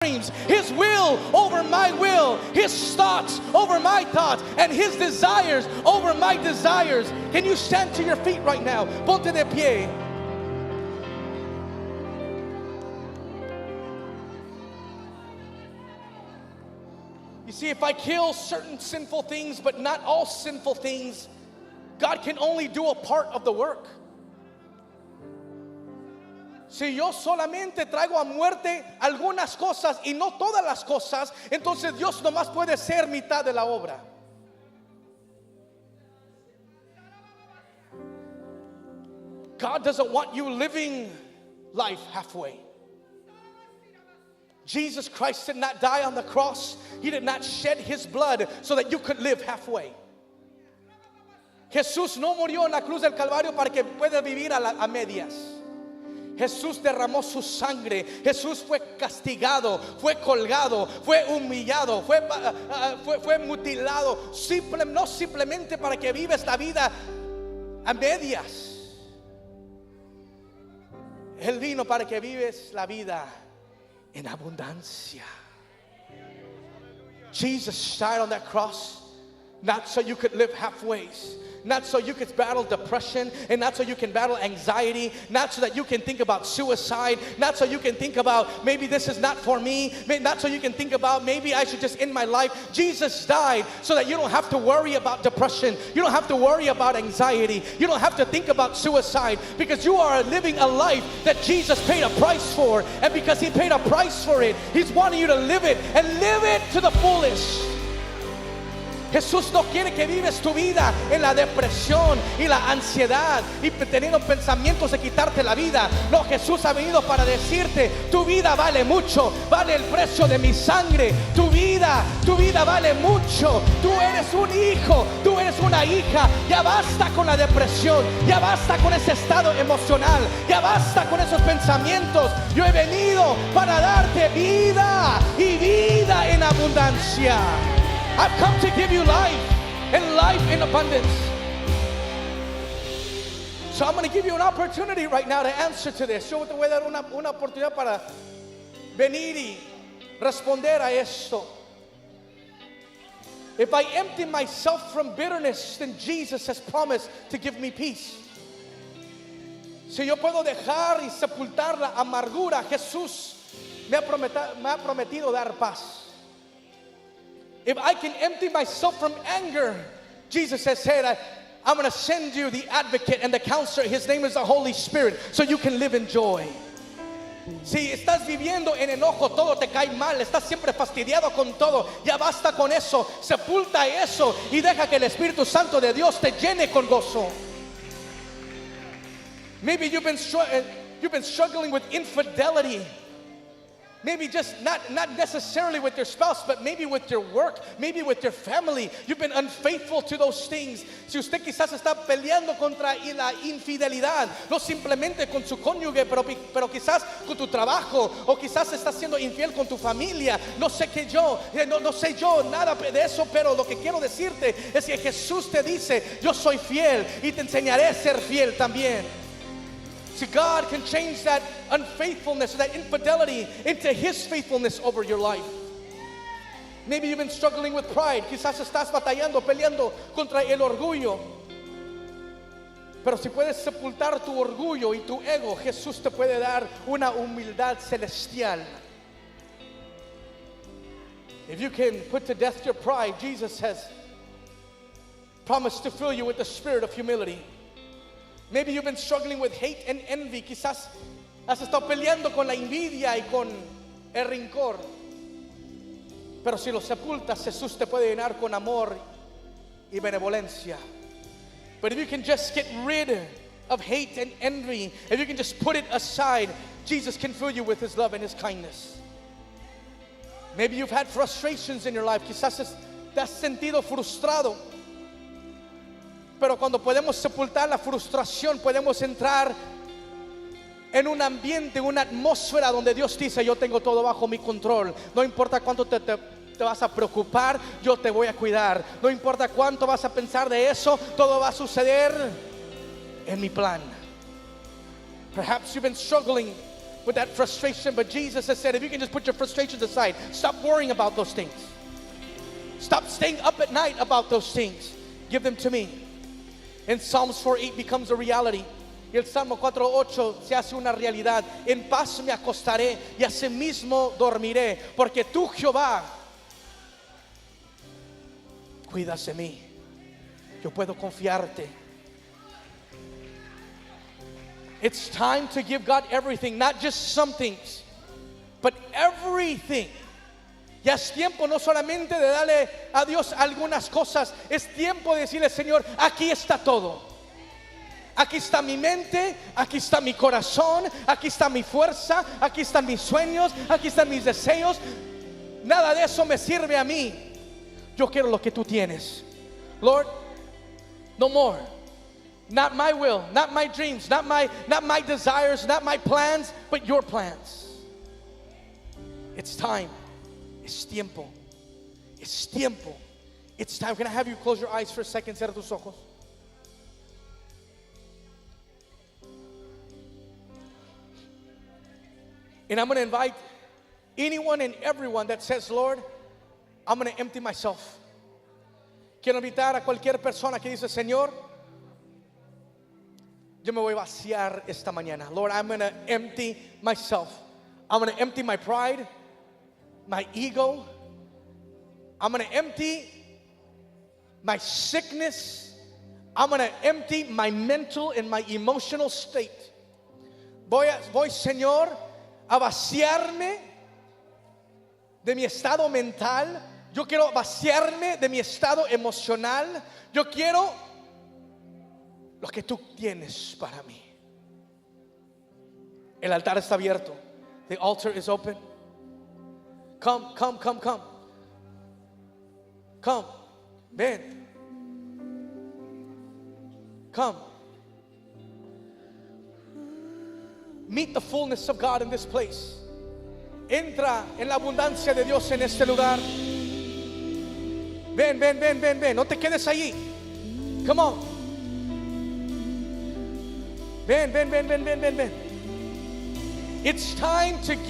dreams, His will over my will, His thoughts over my thoughts, and His desires over my desires. Can you stand to your feet right now? Ponte de pie. You see, if I kill certain sinful things, but not all sinful things, God can only do a part of the work. Si yo solamente traigo a muerte algunas cosas y no todas las cosas, entonces Dios nomás puede ser mitad de la obra. God doesn't want you living life halfway. Jesus Christ did not die on the cross. He did not shed His blood so that you could live halfway. Jesús no murió en la cruz del Calvario para que pueda vivir a medias. Jesús derramó su sangre. Jesús fue castigado, fue colgado, fue humillado, fue mutilado. No simplemente para que vives la vida a medias. Él vino para que vives la vida en abundancia. Jesus died on that cross not so you could live halfway, not so you could battle depression, and not so you can battle anxiety, not so that you can think about suicide, not so you can think about maybe this is not for me, not so you can think about maybe I should just end my life. Jesus died so that you don't have to worry about depression, you don't have to worry about anxiety, you don't have to think about suicide, because you are living a life that Jesus paid a price for, and because He paid a price for it, He's wanting you to live it and live it to the fullest. Jesús no quiere que vives tu vida en la depresión y la ansiedad y teniendo pensamientos de quitarte la vida. No, Jesús ha venido para decirte: tu vida vale mucho, vale el precio de mi sangre. Tu vida vale mucho. Tú eres un hijo, tú eres una hija. Ya basta con la depresión, ya basta con ese estado emocional, ya basta con esos pensamientos. Yo he venido para darte vida y vida en abundancia. I've come to give you life and life in abundance. So I'm going to give you an opportunity right now to answer to this. Yo te voy a dar una oportunidad para venir y responder a esto. If I empty myself from bitterness, then Jesus has promised to give me peace. Si yo puedo dejar y sepultar la amargura, Jesús me ha prometido dar paz. If I can empty myself from anger, Jesus has said, I'm going to send you the advocate and the counselor. His name is the Holy Spirit, so you can live in joy. Si estás viviendo en enojo, todo te cae mal, estás siempre fastidiado con todo, ya basta con eso. Sepulta eso y deja que el Espíritu Santo de Dios te llene con gozo. Maybe you've been struggling with infidelity. Maybe just not necessarily with your spouse, but maybe with your work, maybe with your family. You've been unfaithful to those things. Si usted quizás está peleando contra la infidelidad, no simplemente con su cónyuge, pero quizás con tu trabajo, o quizás estás siendo infiel con tu familia. No sé yo nada de eso, pero lo que quiero decirte es que Jesús te dice: yo soy fiel y te enseñaré a ser fiel también. See, God can change that unfaithfulness, that infidelity, into His faithfulness over your life. Maybe you've been struggling with pride. Quizás estás batallando, peleando contra el orgullo. Pero si puedes sepultar tu orgullo y tu ego, Jesús te puede dar una humildad celestial. If you can put to death your pride, Jesus has promised to fill you with the spirit of humility. Maybe you've been struggling with hate and envy. Quizás has estado peleando con la envidia y con el rencor. Pero si lo sepultas, Jesús te puede llenar con amor y benevolencia. But if you can just get rid of hate and envy, if you can just put it aside, Jesus can fill you with His love and His kindness. Maybe you've had frustrations in your life. Quizás te has sentido frustrado. Pero cuando podemos sepultar la frustración, podemos entrar en un ambiente, una atmósfera donde Dios dice: yo tengo todo bajo mi control. No importa cuánto te vas a preocupar, yo te voy a cuidar. No importa cuánto vas a pensar de eso, todo va a suceder en mi plan. Perhaps you've been struggling with that frustration. But Jesus has said, if you can just put your frustrations aside, stop worrying about those things. Stop staying up at night about those things. Give them to me. And Psalms 4:8 becomes a reality. Y el Salmo 4:8 se hace una realidad. En paz me acostaré y asimismo dormiré, porque tú, Jehová, cuidas de mí. Yo puedo confiarte. It's time to give God everything, not just some things, but everything. Ya es tiempo no solamente de darle a Dios algunas cosas, es tiempo de decirle, Señor, aquí está todo. Aquí está mi mente, aquí está mi corazón, aquí está mi fuerza, aquí están mis sueños, aquí están mis deseos. Nada de eso me sirve a mí. Yo quiero lo que tú tienes. Lord, no more. Not my will, not my dreams, not my desires, not my plans, but your plans. It's time. Es tiempo. Es tiempo. It's time. Can I have you close your eyes for a second? Cierra tus ojos. And I'm going to invite anyone and everyone that says, Lord, I'm going to empty myself. Quiero invitar a cualquier persona que dice, Señor, yo me voy a vaciar esta mañana. Lord, I'm going to empty myself. I'm going to empty my pride, my ego. I'm going to empty my sickness. I'm going to empty my mental and my emotional state. Voy, Señor, a vaciarme de mi estado mental. Yo quiero vaciarme de mi estado emocional. Yo quiero lo que tú tienes para mí. El altar está abierto. The altar is open. Come, come, come, come. Come. Ven. Come. Meet the fullness of God in this place. Entra en la abundancia de Dios en este lugar. Ven, ven, ven, ven, ven. No te quedes allí. Come on. Ven, ven, ven, ven, ven, ven, ven. It's time to give.